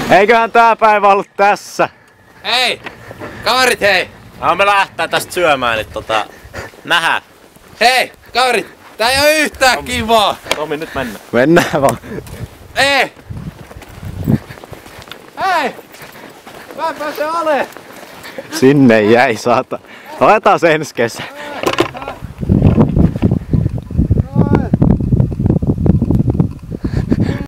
Eiköhän tää päivä ollut tässä. Hei! Kaverit hei! Me lähtää tästä syömään, niin nähdään. Hei! Kaverit! Tää ei oo yhtään kivaa! Tomi, nyt mennään. Mennään vaan. Ei! Hei! Mä en pääse ale! Sinne jäi saata. Otetaan se ensi kesä.